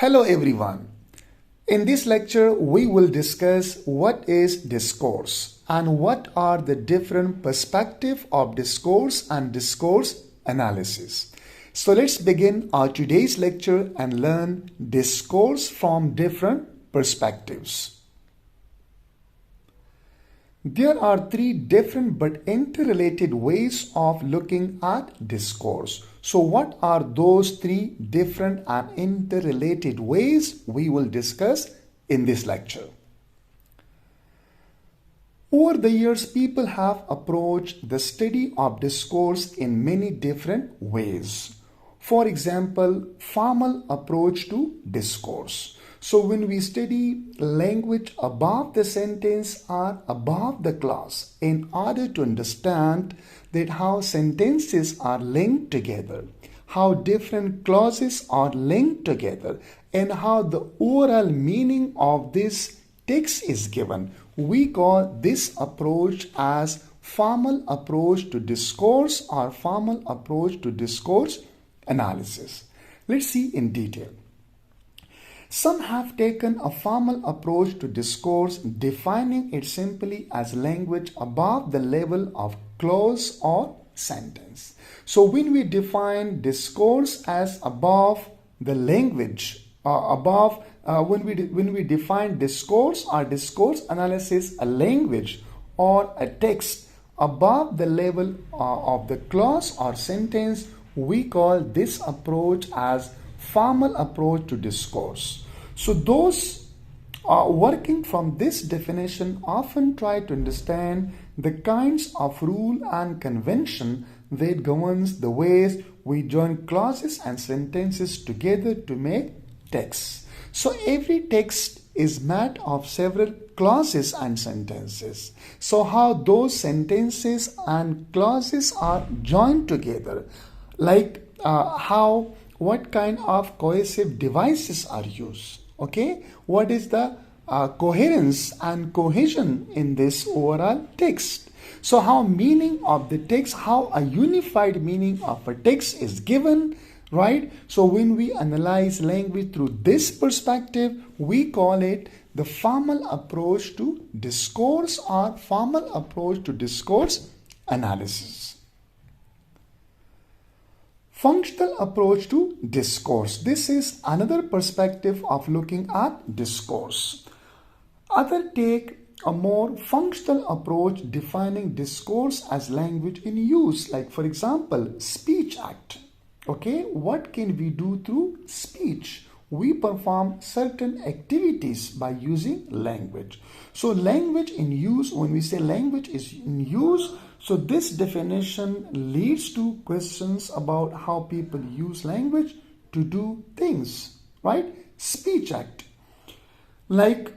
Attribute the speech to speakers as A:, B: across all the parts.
A: Hello everyone. In this lecture, we will discuss what is discourse and what are the different perspectives of discourse and discourse analysis. So let's begin our today's lecture and learn discourse from different perspectives. There are three different but interrelated ways of looking at discourse. So what are those three different and interrelated ways we will discuss in this lecture? Over the years, people have approached the study of discourse in many different ways. For example, formal approach to discourse. So when we study language above the sentence or above the clause in order to understand that how sentences are linked together, how different clauses are linked together, and how the overall meaning of this text is given, we call this approach as formal approach to discourse or formal approach to discourse analysis. Let's see in detail. Some have taken a formal approach to discourse, defining it simply as language above the level of clause or sentence. So when we define discourse as above the language, when we define discourse or discourse analysis, a language or a text above the level of the clause or sentence, we call this approach as formal approach to discourse. So those working from this definition often try to understand the kinds of rule and convention that governs the ways we join clauses and sentences together to make texts. So every text is made of several clauses and sentences. So how those sentences and clauses are joined together, like what kind of cohesive devices are used. Okay, what is the coherence and cohesion in this overall text? So how meaning of the text, how a unified meaning of a text is given, right? So when we analyze language through this perspective, we call it the formal approach to discourse or formal approach to discourse analysis. Functional approach to discourse. This is another perspective of looking at discourse. Others take a more functional approach defining discourse as language in use, like for example, speech act. Okay, what can we do through speech? We perform certain activities by using language. So language in use, when we say language is in use, so this definition leads to questions about how people use language to do things, right? Speech act, like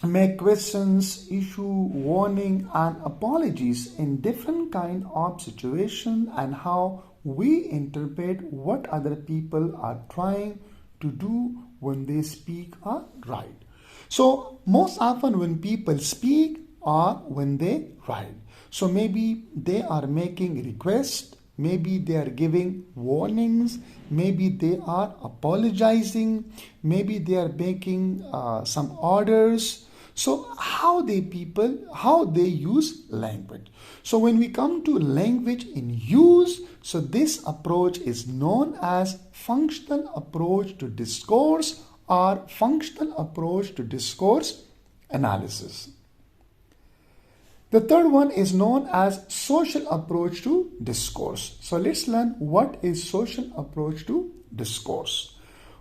A: make questions, issue warning and apologies in different kind of situation, and how we interpret what other people are trying to do when they speak or write. So most often when people speak or when they write, so maybe they are making requests, maybe they are giving warnings, maybe they are apologizing, maybe they are making some orders. So how they use language. So when we come to language in use, so this approach is known as functional approach to discourse or functional approach to discourse analysis. The third one is known as social approach to discourse. So let's learn what is social approach to discourse.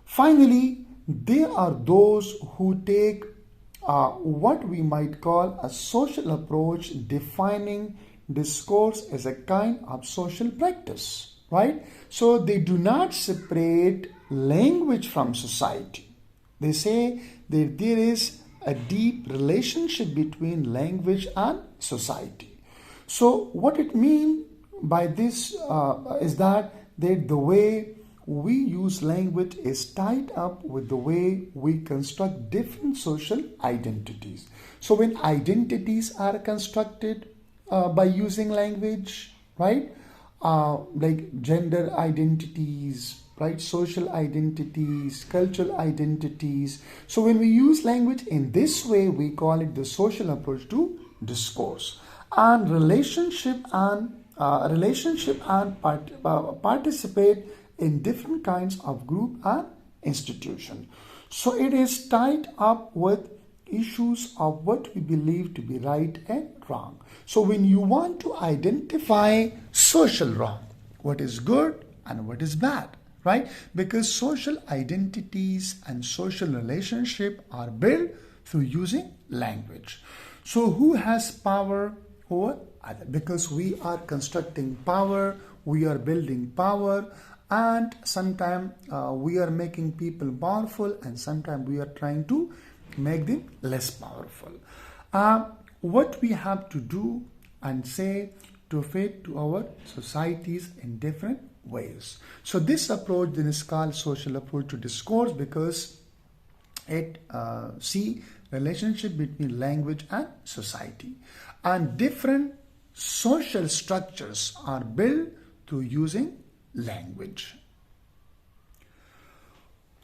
A: Finally, there are those who take what we might call a social approach, defining discourse as a kind of social practice, right? So they do not separate language from society. They say that there is a deep relationship between language and society. So what it means by this is that the way we use language is tied up with the way we construct different social identities. So when identities are constructed by using language, right? Like gender identities, right? Social identities, cultural identities. So when we use language in this way, we call it the social approach to discourse. And participate in different kinds of group and institution. So it is tied up with issues of what we believe to be right and wrong. So when you want to identify social wrong, what is good and what is bad, right? Because social identities and social relationship are built through using language. So who has power over other? Because we are constructing power, we are building power, and sometimes we are making people powerful, and sometimes we are trying to make them less powerful. What we have to do and say to fit to our societies in different ways. So this approach then is called social approach to discourse, because it see relationship between language and society, and different social structures are built through using language.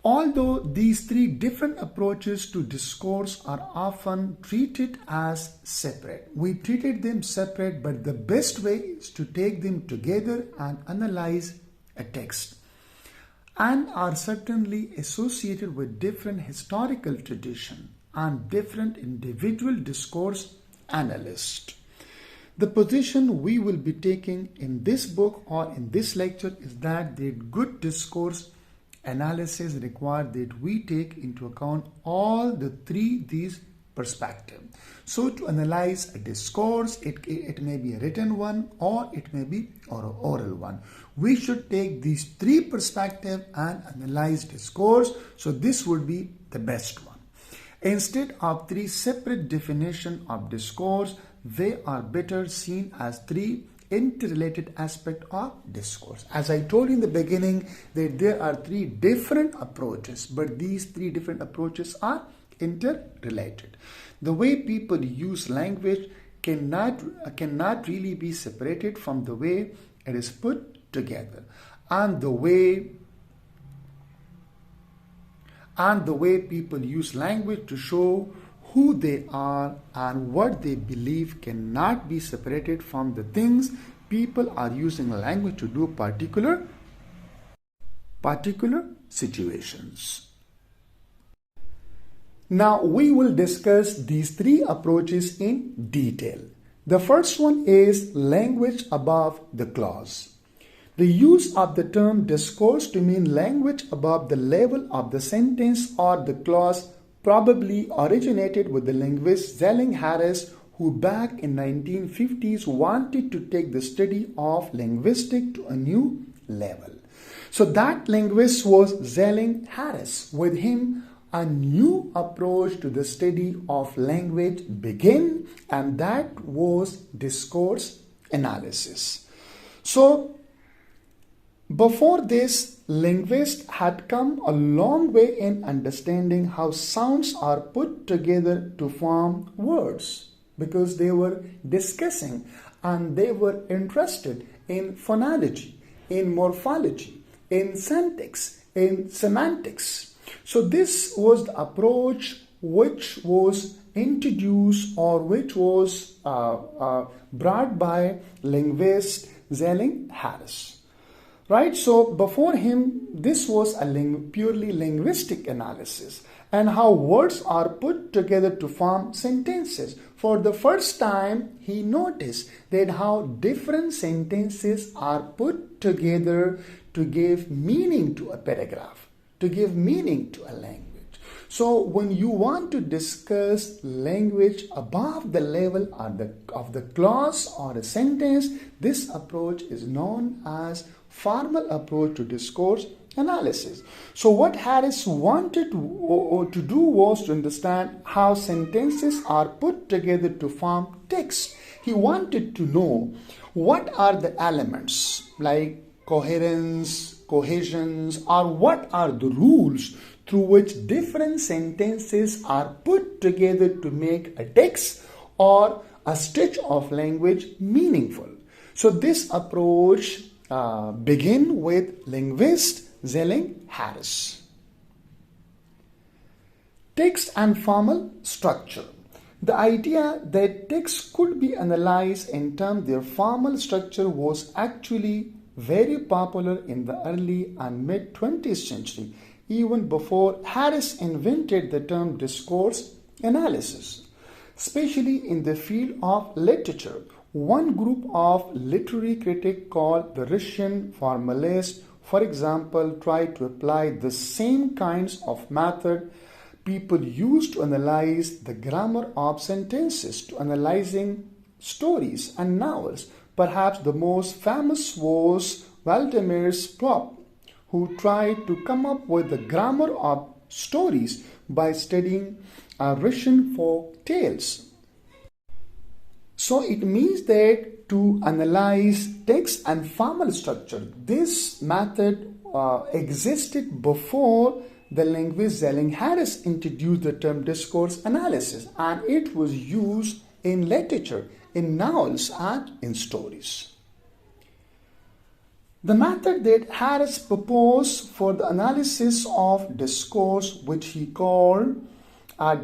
A: Although these three different approaches to discourse are often treated as separate, we treated them separate, but the best way is to take them together and analyze a text, and are certainly associated with different historical tradition and different individual discourse analysts. The position we will be taking in this book or in this lecture is that the good discourse analysis requires that we take into account all these perspectives. So to analyze a discourse, it may be a written one or it may be an oral one. We should take these three perspectives and analyze discourse. So this would be the best one. Instead of three separate definitions of discourse, they are better seen as three interrelated aspects of discourse. As I told you in the beginning, that there are three different approaches, but these three different approaches are interrelated. The way people use language cannot really be separated from the way it is put together, and the way people use language to show who they are and what they believe cannot be separated from the things people are using language to do particular situations. Now we will discuss these three approaches in detail. The first one is language above the clause. The use of the term discourse to mean language above the level of the sentence or the clause probably originated with the linguist Zelig Harris, who back in 1950s wanted to take the study of linguistics to a new level. So that linguist was Zelig Harris. With him, a new approach to the study of language began, and that was discourse analysis. So before this, linguists had come a long way in understanding how sounds are put together to form words, because they were discussing and they were interested in phonology, in morphology, in syntax, in semantics. So this was the approach which was introduced or which was brought by linguist Zelig Harris. Right, so before him, this was a purely linguistic analysis and how words are put together to form sentences. For the first time, he noticed that how different sentences are put together to give meaning to a paragraph, to give meaning to a language. So when you want to discuss language above the level of the clause or a sentence, this approach is known as formal approach to discourse analysis. So what Harris wanted to do was to understand how sentences are put together to form text. He wanted to know what are the elements like coherence, cohesions, or what are the rules through which different sentences are put together to make a text or a stitch of language meaningful. So this approach begin with linguist Zelling-Harris. Text and formal structure. The idea that text could be analyzed in terms of their formal structure was actually very popular in the early and mid 20th century, even before Harris invented the term discourse analysis. Especially in the field of literature, one group of literary critics called the Russian Formalists, for example, tried to apply the same kinds of method people used to analyze the grammar of sentences to analyzing stories and novels. Perhaps the most famous was Vladimir Sprop, who tried to come up with the grammar of stories by studying Russian folk tales. So it means that to analyze text and formal structure, this method existed before the linguist Zelling-Harris introduced the term discourse analysis, and it was used in literature, in novels, and in stories. The method that Harris proposed for the analysis of discourse, which he called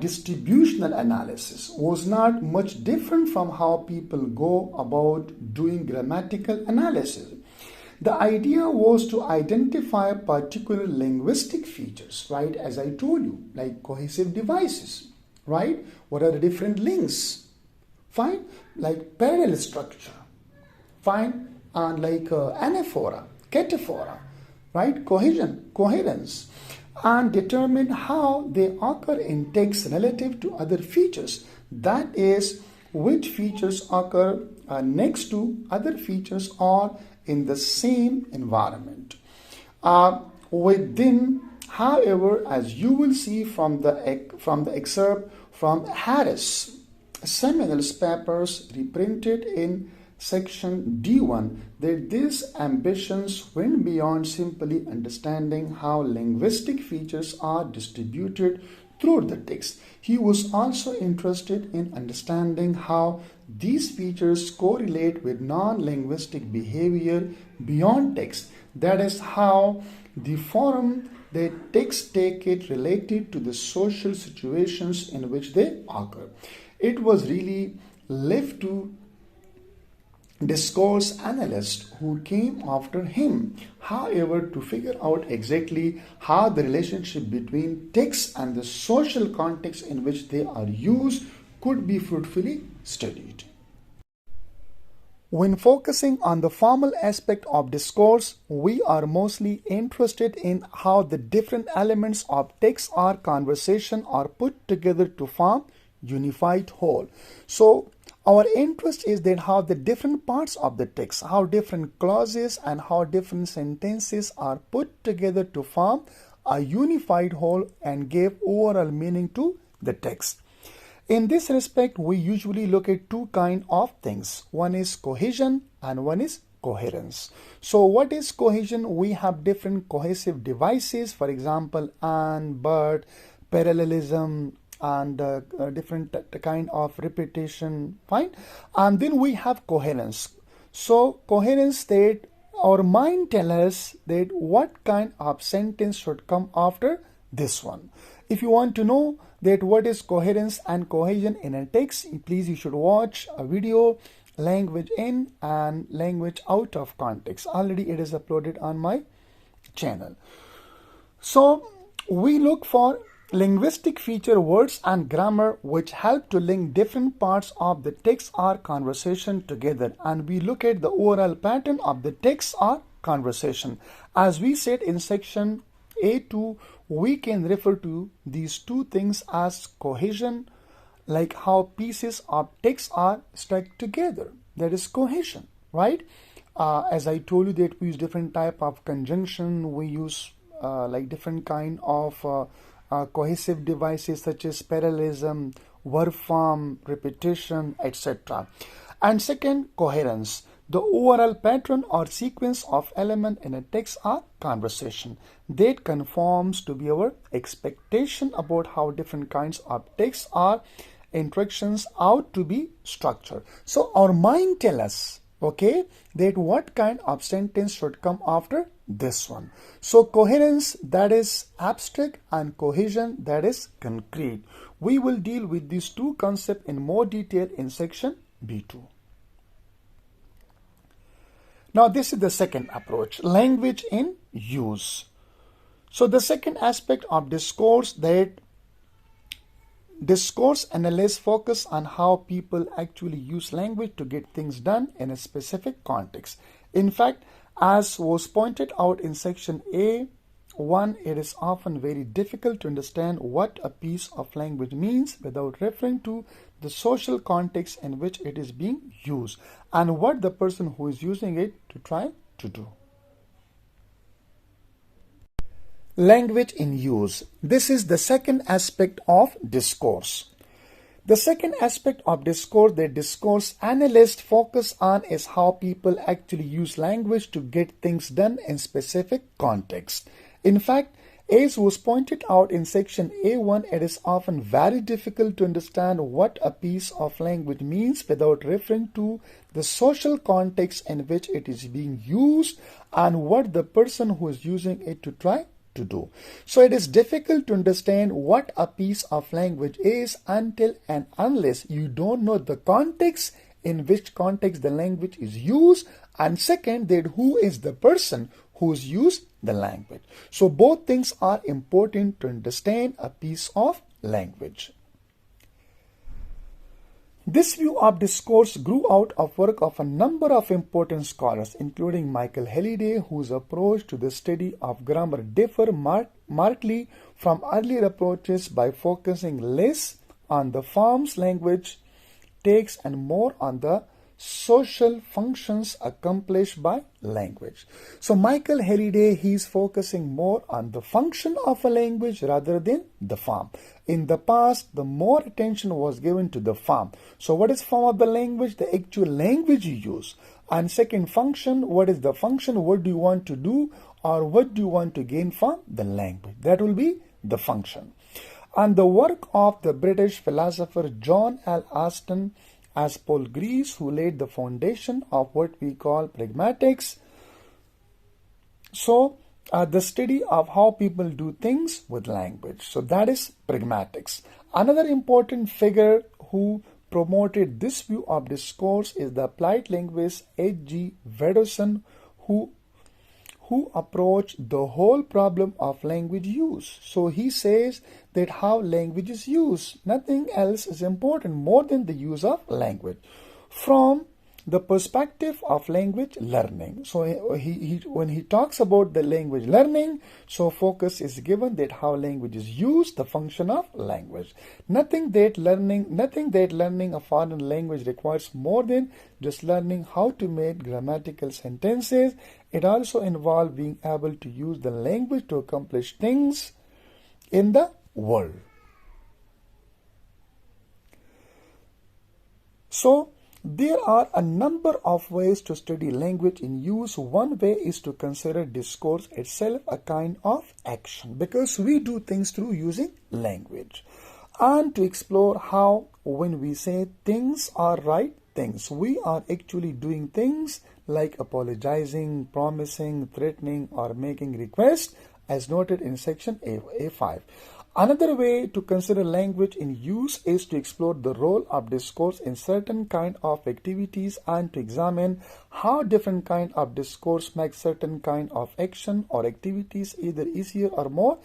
A: distributional analysis, was not much different from how people go about doing grammatical analysis. The idea was to identify particular linguistic features, right? As I told you, like cohesive devices, right? What are the different links? Fine, like parallel structure, fine, and like anaphora, cataphora, right? Cohesion, coherence, and determine how they occur in text relative to other features. That is, which features occur next to other features or in the same environment. Within, however, as you will see from the excerpt from Harris' seminal papers reprinted in section D1, that these ambitions went beyond simply understanding how linguistic features are distributed throughout the text. He was also interested in understanding how these features correlate with non-linguistic behavior beyond text. That is how the form that text take it related to the social situations in which they occur. It was really left to discourse analysts who came after him, however, to figure out exactly how the relationship between text and the social context in which they are used could be fruitfully studied. When focusing on the formal aspect of discourse, we are mostly interested in how the different elements of text or conversation are put together to form unified whole. So our interest is that how the different parts of the text, how different clauses and how different sentences are put together to form a unified whole and give overall meaning to the text. In this respect, we usually look at two kinds of things. One is cohesion and one is coherence. So what is cohesion? We have different cohesive devices, for example, and, but, parallelism, and different kind of repetition, fine. And then we have coherence. So coherence, that our mind tells us that what kind of sentence should come after this one. If you want to know that what is coherence and cohesion in a text, please you should watch a video, language in and language out of context. Already it is uploaded on my channel. So we look for linguistic feature, words and grammar which help to link different parts of the text or conversation together, and we look at the overall pattern of the text or conversation. As we said in section A2, we can refer to these two things as cohesion, like how pieces of text are stuck together. That is cohesion, right? As I told you that we use different type of conjunction, we use like different kind of cohesive devices such as parallelism, verb form, repetition, etc. And second, coherence, the overall pattern or sequence of element in a text or conversation that conforms to be our expectation about how different kinds of text or interactions ought to be structured. So our mind tells us, okay, that what kind of sentence should come after this one. So coherence, that is abstract, and cohesion, that is concrete. We will deal with these two concepts in more detail in section B2. Now this is the second approach, language in use. So the second aspect of discourse, that discourse analysts focus on how people actually use language to get things done in a specific context. In fact, as was pointed out in section A1, it is often very difficult to understand what a piece of language means without referring to the social context in which it is being used and what the person who is using it to try to do. Language in use. This is the second aspect of discourse. The second aspect of discourse that discourse analysts focus on is how people actually use language to get things done in specific contexts. In fact, as was pointed out in section A1, it is often very difficult to understand what a piece of language means without referring to the social context in which it is being used and what the person who is using it to try to do. So it is difficult to understand what a piece of language is until and unless you don't know the context, in which context the language is used, and second, that who is the person who's used the language. So both things are important to understand a piece of language. This view of discourse grew out of work of a number of important scholars, including Michael Halliday, whose approach to the study of grammar differ markedly from earlier approaches by focusing less on the forms language takes and more on the social functions accomplished by language. So Michael Halliday, he's focusing more on the function of a language rather than the form. In the past, the more attention was given to the form. So what is form of the language? The actual language you use. And second, function. What is the function? What do you want to do, or what do you want to gain from the language? That will be the function. And the work of the British philosopher John L. Austin as Paul Grease, who laid the foundation of what we call pragmatics. So the study of how people do things with language. So that is pragmatics. Another important figure who promoted this view of discourse is the applied linguist H.G. Wedderson, who approached the whole problem of language use. So he says that how language is used, nothing else is important more than the use of language from the perspective of language learning. So when he talks about the language learning, so focus is given that how language is used, the function of language. Nothing that learning a foreign language requires more than just learning how to make grammatical sentences. It also involves being able to use the language to accomplish things in the world. So there are a number of ways to study language in use. One way is to consider discourse itself a kind of action, because we do things through using language, and to explore how when we say things are right things, we are actually doing things like apologizing, promising, threatening, or making requests, as noted in section A5. Another way to consider language in use is to explore the role of discourse in certain kind of activities and to examine how different kind of discourse makes certain kind of action or activities either easier or more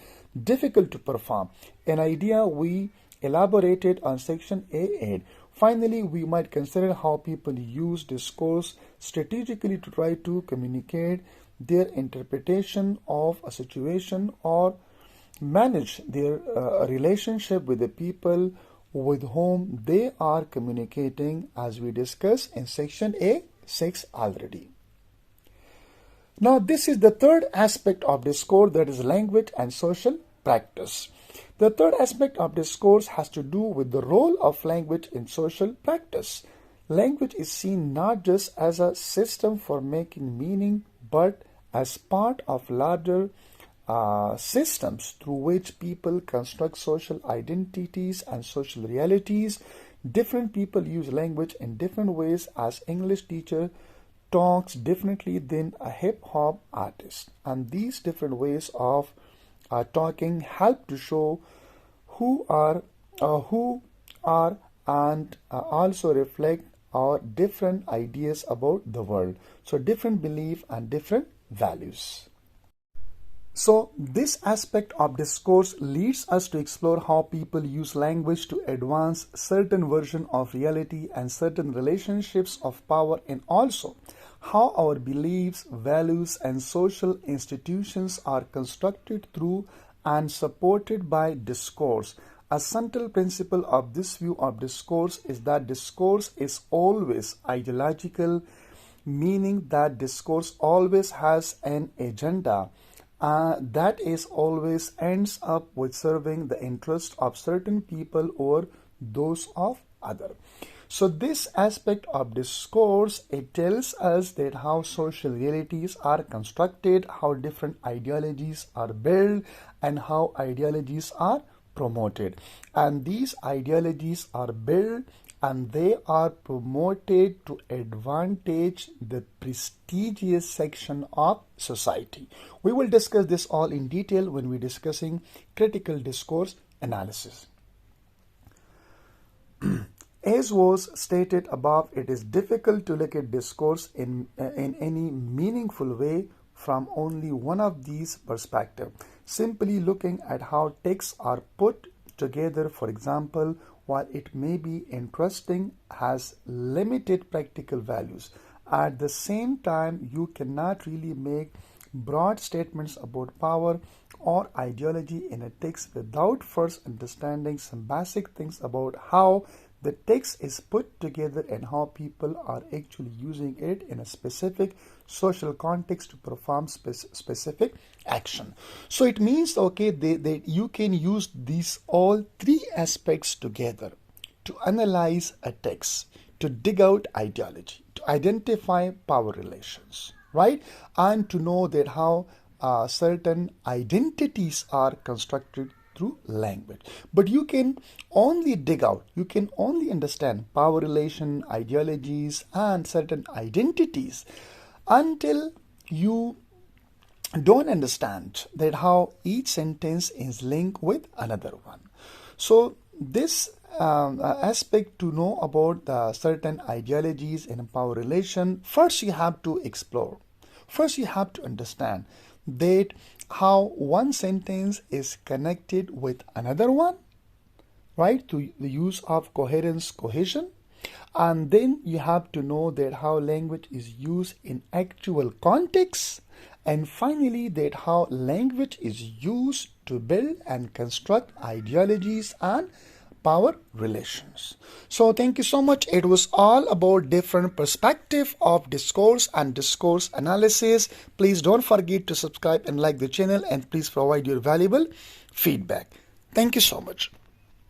A: difficult to perform. An idea we elaborated on section A8. Finally, we might consider how people use discourse strategically to try to communicate their interpretation of a situation or manage their relationship with the people with whom they are communicating, as we discussed in section A6 already. Now, this is the third aspect of discourse, that is language and social practice. The third aspect of discourse has to do with the role of language in social practice. Language is seen not just as a system for making meaning, but as part of larger systems through which people construct social identities and social realities. Different people use language in different ways. As English teacher talks differently than a hip hop artist. And these different ways of talking help to show who are and also reflect our different ideas about the world. So different belief and different values. So this aspect of discourse leads us to explore how people use language to advance certain version of reality and certain relationships of power, and also how our beliefs, values, and social institutions are constructed through and supported by discourse. A central principle of this view of discourse is that discourse is always ideological, meaning that discourse always has an agenda that is always ends up with serving the interest of certain people over those of other. So this aspect of discourse, it tells us that how social realities are constructed, how different ideologies are built, and how ideologies are promoted. And these ideologies are built and they are promoted to advantage the prestigious section of society. We will discuss this all in detail when we're discussing critical discourse analysis. As was stated above, it is difficult to look at discourse in any meaningful way from only one of these perspectives. Simply looking at how texts are put together, for example, while it may be interesting, has limited practical values. At the same time, you cannot really make broad statements about power or ideology in a text without first understanding some basic things about how the text is put together and how people are actually using it in a specific social context to perform specific action. So it means, okay, that you can use these all three aspects together to analyze a text, to dig out ideology, to identify power relations, right? And to know that how certain identities are constructed through language. But you can only dig out, you can only understand power relation, ideologies, and certain identities until you don't understand that how each sentence is linked with another one. So this aspect to know about the certain ideologies in power relation, first you have to explore. First you have to understand that how one sentence is connected with another one, right, through the use of coherence, cohesion. And then you have to know that how language is used in actual context. And finally, that how language is used to build and construct ideologies and power relations. So thank you so much. It was all about different perspective of discourse and discourse analysis. Please don't forget to subscribe and like the channel, and please provide your valuable feedback. Thank you so much.